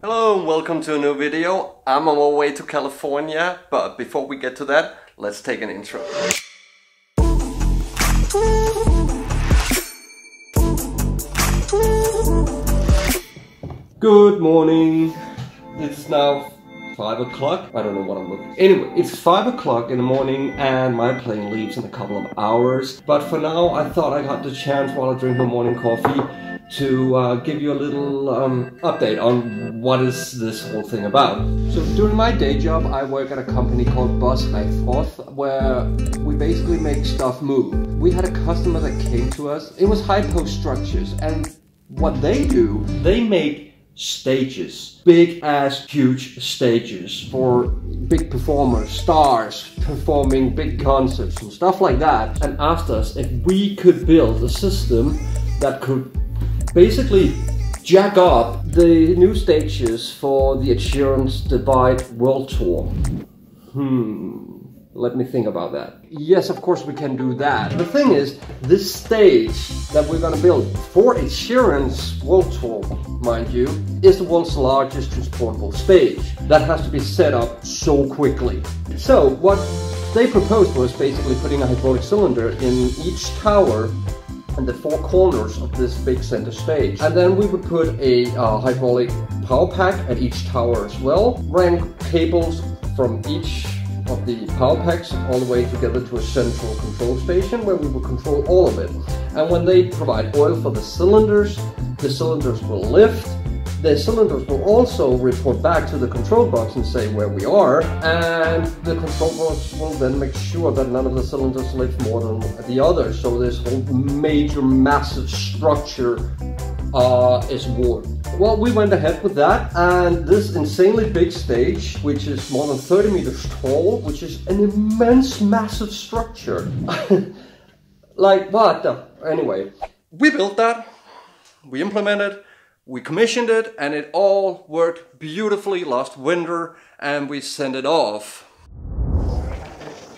Hello and welcome to a new video. I'm on my way to California, but before we get to that, let's take an intro. Good morning. It's now 5 o'clock. I don't know what I'm looking. Anyway, it's 5 o'clock in the morning and my plane leaves in a couple of hours. But for now, I thought I got the chance while I drink my morning coffee to give you a little update on what is this whole thing about. So during my day job, I work at a company called Bosch Rexroth, where we basically make stuff move. We had a customer that came to us. It was Highpost Structures, and what they do, they make stages, big ass huge stages for big performers, stars performing big concerts and stuff like that, and asked us if we could build a system that could basically jack up the new stages for the Ed Sheeran's Divide World Tour. Let me think about that. Yes, of course we can do that. The thing is, this stage that we're gonna build for Ed Sheeran's World Tour, mind you, is the world's largest transportable stage that has to be set up so quickly. So what they proposed was basically putting a hydraulic cylinder in each tower and the four corners of this big center stage. And then we would put a hydraulic power pack at each tower as well, ran cables from each of the power packs all the way together to a central control station where we will control all of it. And when they provide oil for the cylinders will lift. The cylinders will also report back to the control box and say where we are, and the control box will then make sure that none of the cylinders lift more than the other. So this whole major massive structure is warm. Well, we went ahead with that, and this insanely big stage, which is more than 30 meters tall, which is an immense massive structure. Like what the... Anyway, we built that, we implemented, we commissioned it, and it all worked beautifully last winter, and we sent it off.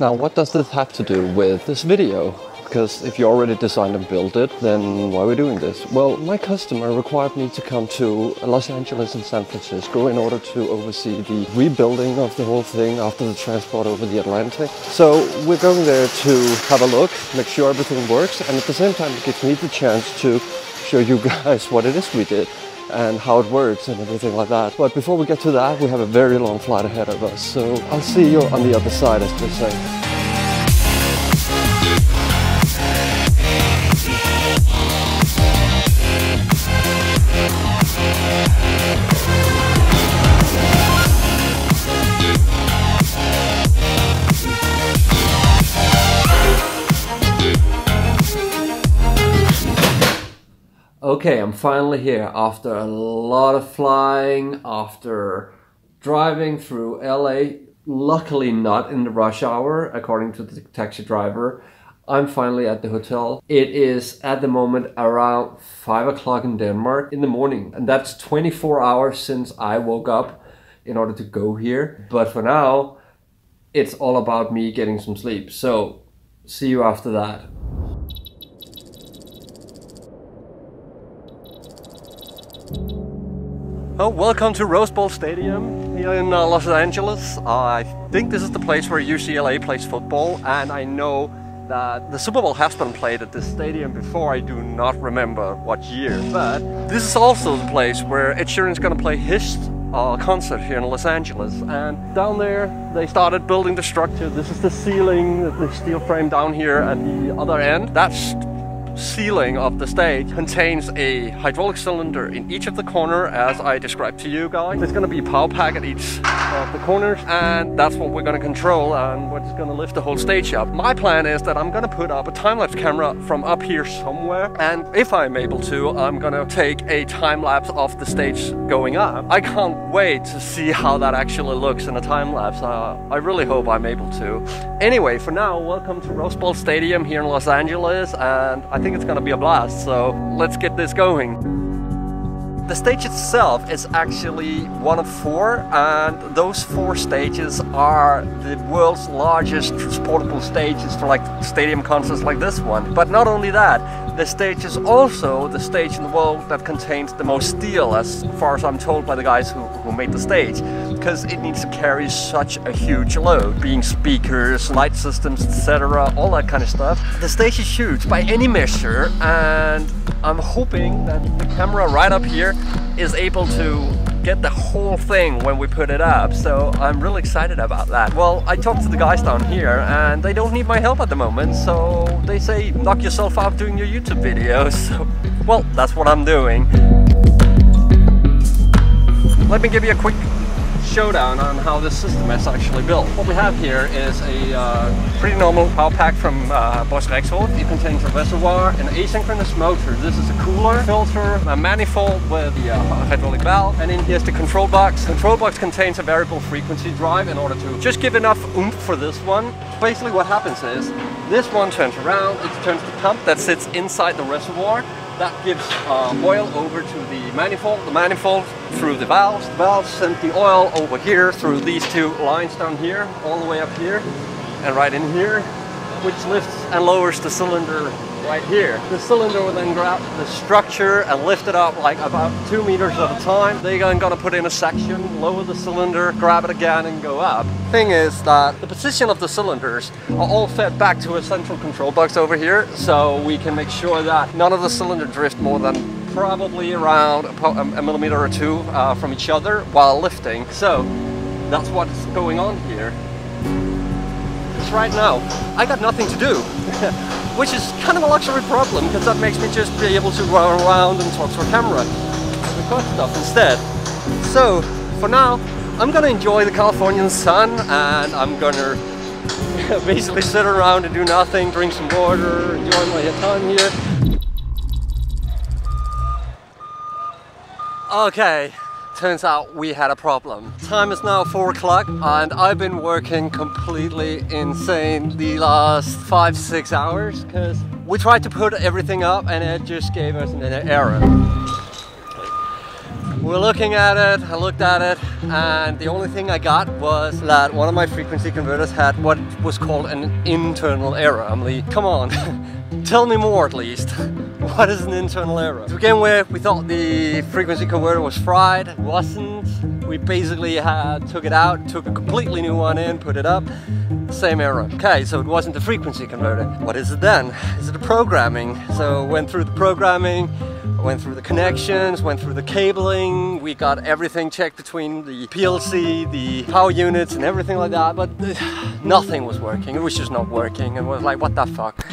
Now, what does this have to do with this video? Because if you already designed and built it, then why are we doing this? Well, my customer required me to come to Los Angeles and San Francisco in order to oversee the rebuilding of the whole thing after the transport over the Atlantic. So we're going there to have a look, make sure everything works, and at the same time it gives me the chance to show you guys what it is we did and how it works and everything like that. But before we get to that, we have a very long flight ahead of us. So I'll see you on the other side, as they say. Okay, I'm finally here after a lot of flying, after driving through LA, luckily not in the rush hour, according to the taxi driver. I'm finally at the hotel. It is at the moment around 5 o'clock in Denmark in the morning, and that's 24 hours since I woke up in order to go here. But for now, it's all about me getting some sleep. So, see you after that. Oh, welcome to Rose Bowl Stadium here in Los Angeles. I think this is the place where UCLA plays football, and I know that the Super Bowl has been played at this stadium before. I do not remember what year, but this is also the place where Ed Sheeran is going to play his concert here in Los Angeles. And down there they started building the structure. This is the ceiling, the steel frame down here at the other end. That's ceiling of the stage contains a hydraulic cylinder in each of the corner, as I described to you guys. There's going to be a power pack at each of the corners, and that's what we're going to control and what's going to lift the whole stage up. My plan is that I'm going to put up a time-lapse camera from up here somewhere, and if I'm able to, I'm going to take a time-lapse of the stage going up. I can't wait to see how that actually looks in a time-lapse. I really hope I'm able to. Anyway, for now, welcome to Rose Bowl Stadium here in Los Angeles, and I think it's gonna be a blast, so let's get this going. The stage itself is actually one of four, and those four stages are the world's largest transportable stages for like stadium concerts like this one. But not only that, This stage is also the stage in the world that contains the most steel, as far as I'm told by the guys who made the stage, because it needs to carry such a huge load, being speakers, light systems, etc., all that kind of stuff. The stage is huge by any measure, and I'm hoping that the camera right up here is able to get the whole thing when we put it up, so I'm really excited about that. Well, I talked to the guys down here and they don't need my help at the moment, so they say knock yourself out doing your YouTube videos. So, well, that's what I'm doing. Let me give you a quick showdown on how this system is actually built. What we have here is a pretty normal power pack from Bosch Rexroth. It contains a reservoir, an asynchronous motor. This is a cooler, filter, a manifold with the hydraulic valve, and in here's the control box. The control box contains a variable frequency drive in order to just give enough oomph for this one. Basically what happens is this one turns around, it turns the pump that sits inside the reservoir. That gives oil over to the manifold through the valves send the oil over here through these two lines down here, all the way up here and right in here, which lifts and lowers the cylinder right here. The cylinder will then grab the structure and lift it up like about 2 meters at a time. They're gonna put in a section, lower the cylinder, grab it again and go up. Thing is that the position of the cylinders are all fed back to a central control box over here, so we can make sure that none of the cylinder drift more than probably around a millimeter or two from each other while lifting. So that's what's going on here. Because right now I got nothing to do. Which is kind of a luxury problem, because that makes me just be able to run around and talk to a camera and record stuff instead. So for now, I'm gonna enjoy the Californian sun, and I'm gonna basically sit around and do nothing, drink some water, enjoy my time here. Okay. Turns out we had a problem. Time is now 4 o'clock and I've been working completely insane the last 5-6 hours because we tried to put everything up and it just gave us an error. We're looking at it, I looked at it, and the only thing I got was that one of my frequency converters had what was called an internal error. I'm like, come on, tell me more at least. What is an internal error? To begin with, we thought the frequency converter was fried. It wasn't. We basically took it out, took a completely new one in, put it up. Same error. Okay, so it wasn't the frequency converter. What is it then? Is it the programming? So went through the programming, went through the connections, went through the cabling. We got everything checked between the PLC, the power units and everything like that, but nothing was working. It was just not working. It was like, what the fuck?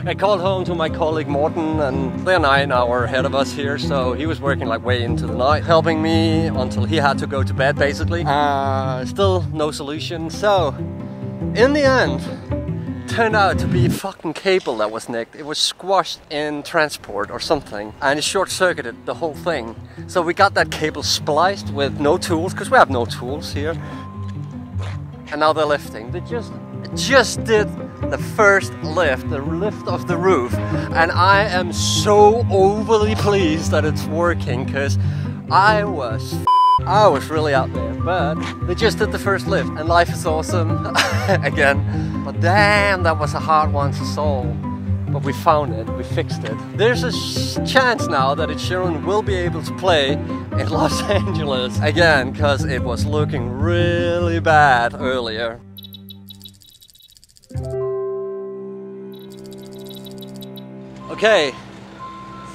I called home to my colleague Morten, and they're 9 hours ahead of us here, so he was working like way into the night, helping me until he had to go to bed basically. Still no solution. So in the end, turned out to be a fucking cable that was nicked. It was squashed in transport or something, and it short-circuited the whole thing. So we got that cable spliced with no tools, because we have no tools here. And now they're lifting. They just did the first lift, the lift of the roof, and I am so overly pleased that it's working, because I was really out there. But they just did the first lift, and life is awesome again. But damn, that was a hard one to solve. But we found it, we fixed it. There's a chance now that Ed Sheeran will be able to play in Los Angeles again, because it was looking really bad earlier. Okay,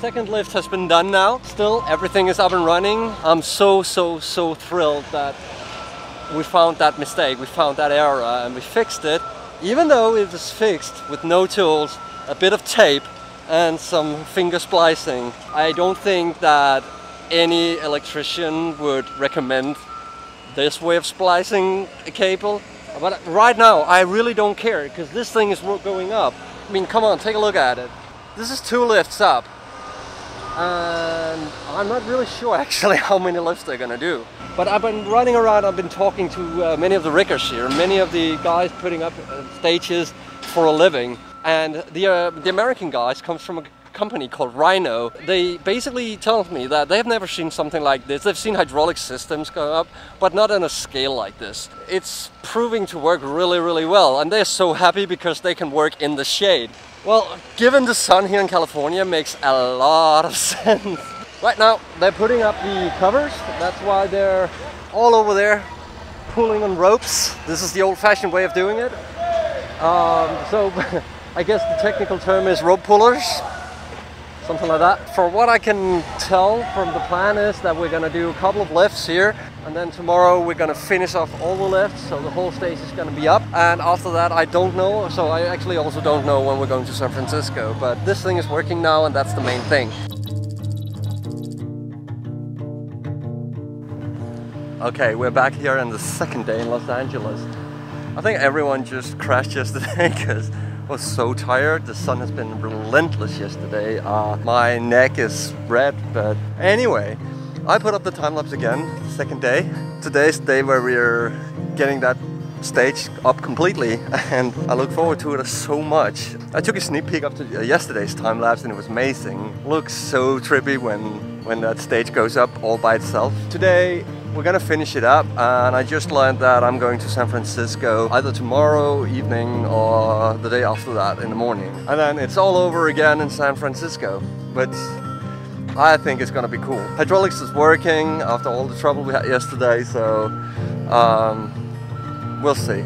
second lift has been done now. Still, everything is up and running. I'm so thrilled that we found that mistake, we found that error, and we fixed it. Even though it was fixed with no tools, a bit of tape and some finger splicing. I don't think that any electrician would recommend this way of splicing a cable. But right now, I really don't care, because this thing is going up. I mean, come on, take a look at it. This is 2 lifts up. And I'm not really sure actually how many lifts they're gonna do. But I've been running around, I've been talking to many of the riggers here, many of the guys putting up stages for a living. And the American guys comes from a company called Rhino. They basically tell me that they've never seen something like this. They've seen hydraulic systems go up, but not on a scale like this. It's proving to work really well, and they're so happy because they can work in the shade. Well, given the sun here in California makes a lot of sense. Right now, they're putting up the covers. That's why they're all over there pulling on ropes. This is the old-fashioned way of doing it. So I guess the technical term is rope pullers. Something like that. For what I can tell from the plan is that we're gonna do a couple of lifts here, and then tomorrow we're gonna finish off all the lifts, so the whole stage is gonna be up. And after that, I don't know, so I actually also don't know when we're going to San Francisco, but this thing is working now, and that's the main thing. Okay, we're back here on the second day in Los Angeles. I think everyone just crashed yesterday because I was so tired. The sun has been relentless yesterday. My neck is red, but anyway, I put up the time lapse again, second day. Today's the day where we're getting that stage up completely, and I look forward to it so much. I took a sneak peek up to yesterday's time lapse and it was amazing. Looks so trippy when that stage goes up all by itself. Today we're gonna finish it up, and I just learned that I'm going to San Francisco either tomorrow evening or the day after that in the morning. And then it's all over again in San Francisco. But I think it's gonna be cool. Hydraulics is working after all the trouble we had yesterday, so we'll see.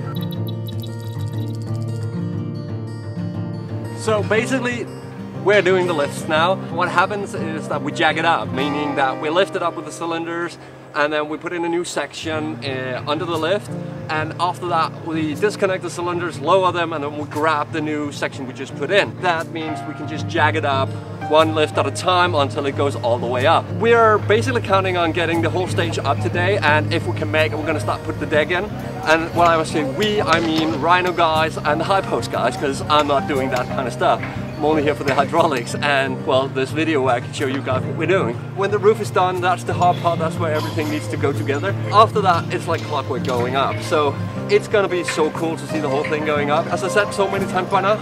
So basically, we're doing the lifts now. What happens is that we jag it up, meaning that we lift it up with the cylinders, and then we put in a new section under the lift, and after that we disconnect the cylinders, lower them, and then we grab the new section we just put in. That means we can just jag it up one lift at a time until it goes all the way up. We are basically counting on getting the whole stage up today, and if we can make it, we're going to start putting the deck in. And when I was saying we, I mean Rhino guys and the Highpost guys, because I'm not doing that kind of stuff. I'm only here for the hydraulics, and well, this video where I can show you guys what we're doing. When the roof is done, that's the hard part, that's where everything needs to go together. After that, it's like clockwork going up. So it's gonna be so cool to see the whole thing going up. As I said so many times by now,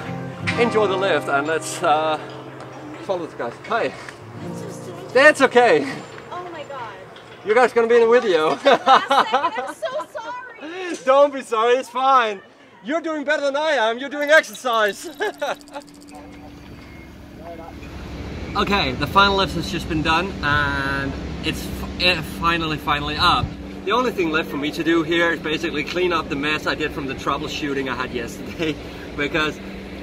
enjoy the lift, and let's follow this guys. Hi. That's okay. Oh my god. You guys gonna be in the video. I'm so sorry. Don't be sorry, it's fine. You're doing better than I am, you're doing exercise. Okay, the final lift has just been done, and it's finally up. The only thing left for me to do here is basically clean up the mess I did from the troubleshooting I had yesterday, because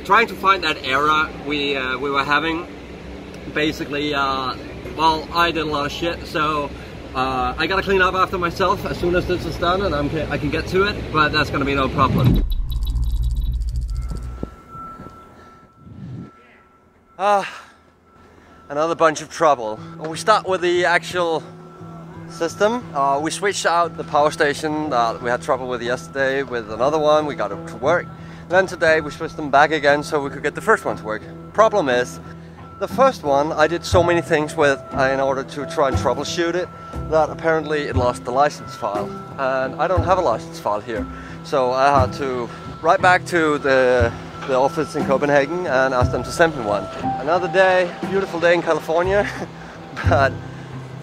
trying to find that error we were having, basically, well, I did a lot of shit, so I gotta clean up after myself as soon as this is done, and I can get to it, but that's gonna be no problem. Another bunch of trouble. We start with the actual system. We switched out the power station that we had trouble with yesterday with another one. We got it to work. Then today we switched them back again so we could get the first one to work. Problem is, the first one I did so many things with in order to try and troubleshoot it that apparently it lost the license file. And I don't have a license file here. So I had to write back to the office in Copenhagen and ask them to send me one. Another day, beautiful day in California, but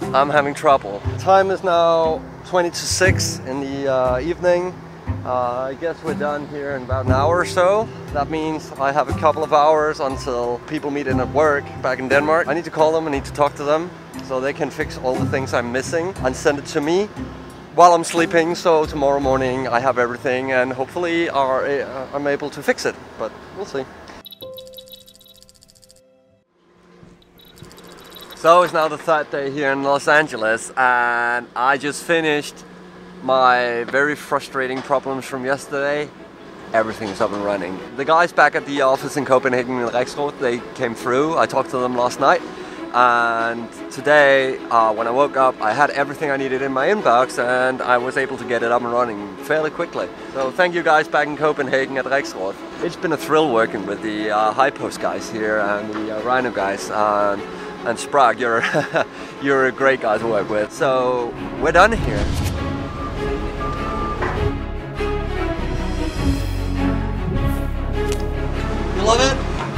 I'm having trouble. Time is now 20 to 6 in the evening. I guess we're done here in about an hour or so. That means I have a couple of hours until people meet in at work back in Denmark. I need to call them, I need to talk to them so they can fix all the things I'm missing and send it to me while I'm sleeping, so tomorrow morning I have everything and hopefully I'm able to fix it, but we'll see. So it's now the third day here in Los Angeles, and I just finished my very frustrating problems from yesterday. Everything is up and running. The guys back at the office in Copenhagen, Rexroth, they came through. I talked to them last night. And today, when I woke up, I had everything I needed in my inbox, and I was able to get it up and running fairly quickly. So thank you guys back in Copenhagen at Rexroth. It's been a thrill working with the Highpost guys here and the Rhino guys. And Sprague, you're a great guy to work with. So we're done here. You love it?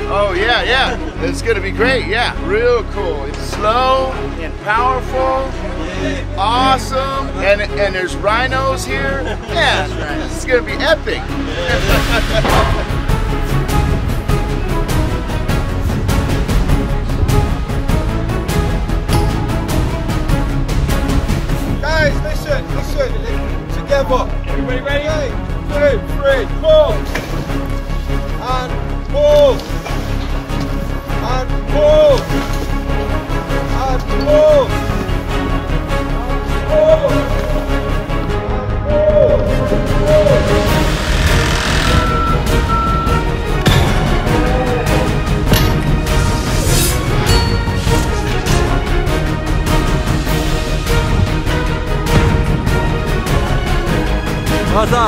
Oh yeah, it's gonna be great, yeah, real cool. It's slow and powerful, awesome, and there's rhinos here. Yeah, this is gonna be epic. listen, together. Everybody ready? 2, 3, pull. And pull. And pull. And pull. Pull. What's up?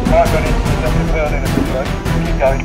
Mark on it, just a turn in a situation. Keep going.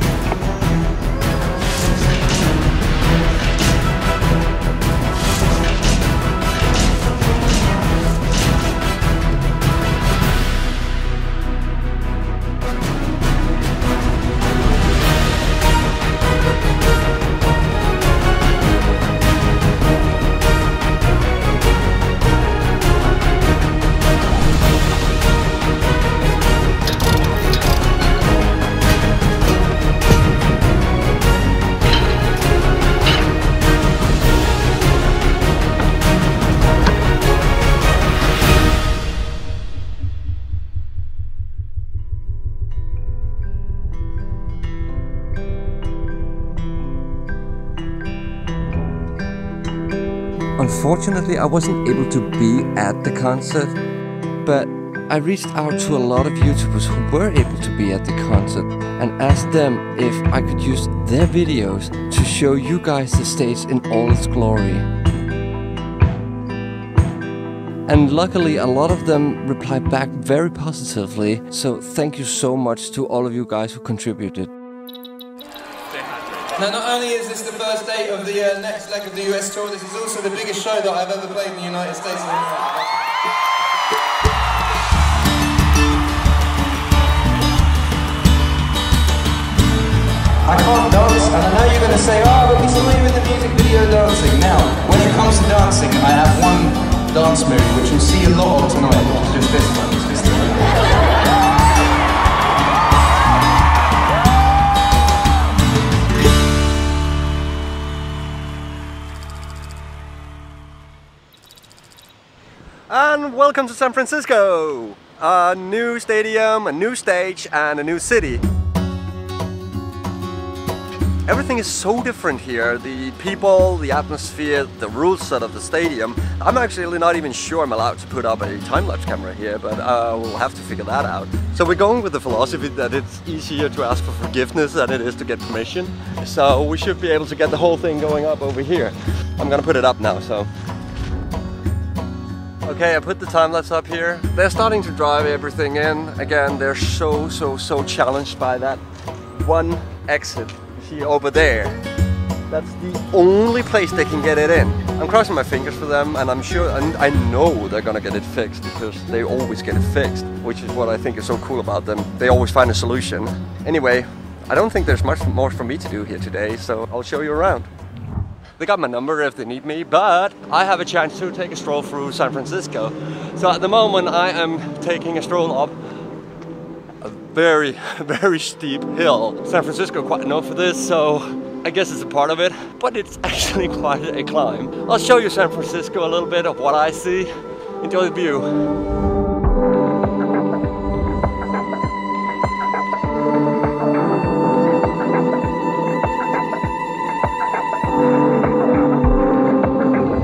Unfortunately, I wasn't able to be at the concert, but I reached out to a lot of YouTubers who were able to be at the concert and asked them if I could use their videos to show you guys the stage in all its glory. And luckily, a lot of them replied back very positively, so thank you so much to all of you guys who contributed. Now, not only is this the first date of the next leg of the US tour, this is also the biggest show that I've ever played in the United States of America. I can't dance, and I know you're going to say, oh, but we saw you in the music video dancing. Now, when it comes to dancing, I have one dance move, which you'll see a lot of tonight, which is just this one. It's just this one. And welcome to San Francisco! A new stadium, a new stage, and a new city. Everything is so different here. The people, the atmosphere, the rules set of the stadium. I'm actually not even sure I'm allowed to put up a time-lapse camera here, but we'll have to figure that out. So we're going with the philosophy that it's easier to ask for forgiveness than it is to get permission. So we should be able to get the whole thing going up over here. I'm gonna put it up now, so. Okay, I put the time-lapse up here. They're starting to drive everything in. Again, they're so challenged by that one exit. You see over there. That's the only place they can get it in. I'm crossing my fingers for them, and I'm sure, and I know they're gonna get it fixed because they always get it fixed, which is what I think is so cool about them. They always find a solution. Anyway, I don't think there's much more for me to do here today, so I'll show you around. They got my number if they need me, but I have a chance to take a stroll through San Francisco. So at the moment I am taking a stroll up a very steep hill. San Francisco quite known for this, so I guess it's a part of it, but it's actually quite a climb. I'll show you San Francisco a little bit of what I see. Enjoy the view.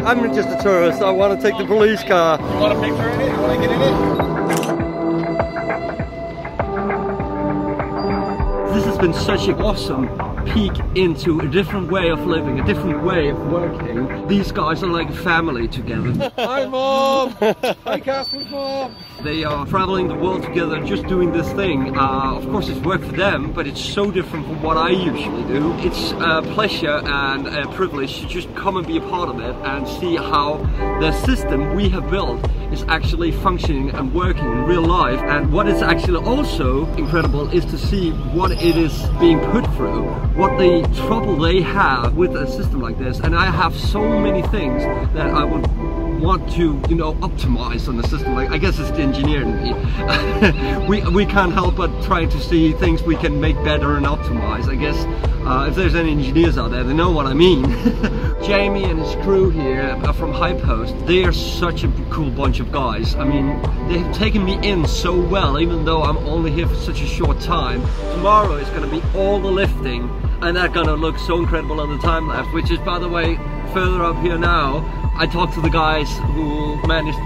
I'm just a tourist, I want to take the police car. You want a picture in it? You want to get in it? This has been such an awesome peek into a different way of living, a different way of working. These guys are like a family together. Hi Mom! Hi Catherine's Mom! They are traveling the world together, just doing this thing. Of course it's work for them, but it's so different from what I usually do. It's a pleasure and a privilege to just come and be a part of it and see how the system we have built is actually functioning and working in real life. And what is actually also incredible is to see what it is being put through, what the trouble they have with a system like this. And I have so many things that I would want to, you know, optimize on the system. Like, I guess it's the engineer in me. we can't help but trying to see things we can make better and optimize. I guess if there's any engineers out there, they know what I mean. Jamie and his crew here from Highpost, they are such a cool bunch of guys. I mean, they've taken me in so well, even though I'm only here for such a short time. Tomorrow is going to be all the lifting, and that's going to look so incredible on the time lapse, which is, by the way, further up here now. I talked to the guys who managed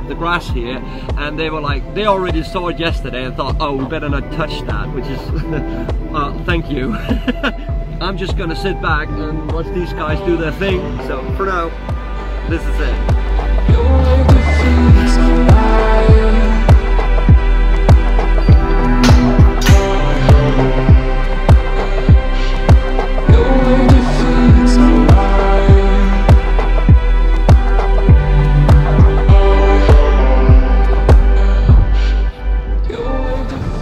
the grass here, and they were like, they already saw it yesterday and thought, oh, we better not touch that, which is, thank you. I'm just gonna sit back and watch these guys do their thing. So for now, this is it.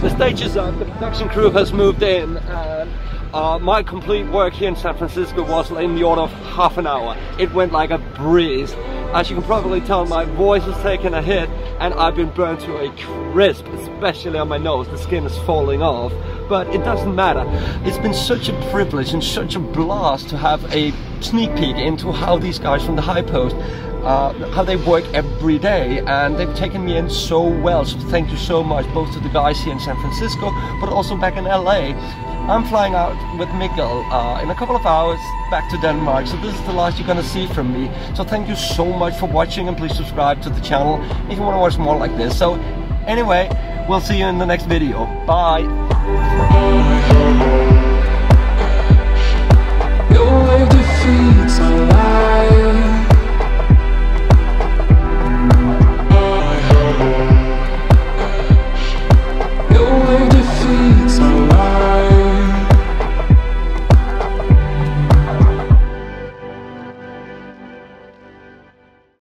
The stage is up, the production crew has moved in, and my complete work here in San Francisco was in the order of half an hour. It went like a breeze. As you can probably tell, my voice has taken a hit and I've been burned to a crisp, especially on my nose. The skin is falling off, but it doesn't matter. It's been such a privilege and such a blast to have a sneak peek into how these guys from the Highpost, how they work every day, and they've taken me in so well. So thank you so much, both to the guys here in San Francisco, but also back in LA. I'm flying out with Mikkel in a couple of hours back to Denmark, so this is the last you're gonna see from me. So thank you so much for watching, and please subscribe to the channel if you want to watch more like this. So anyway, we'll see you in the next video. Bye!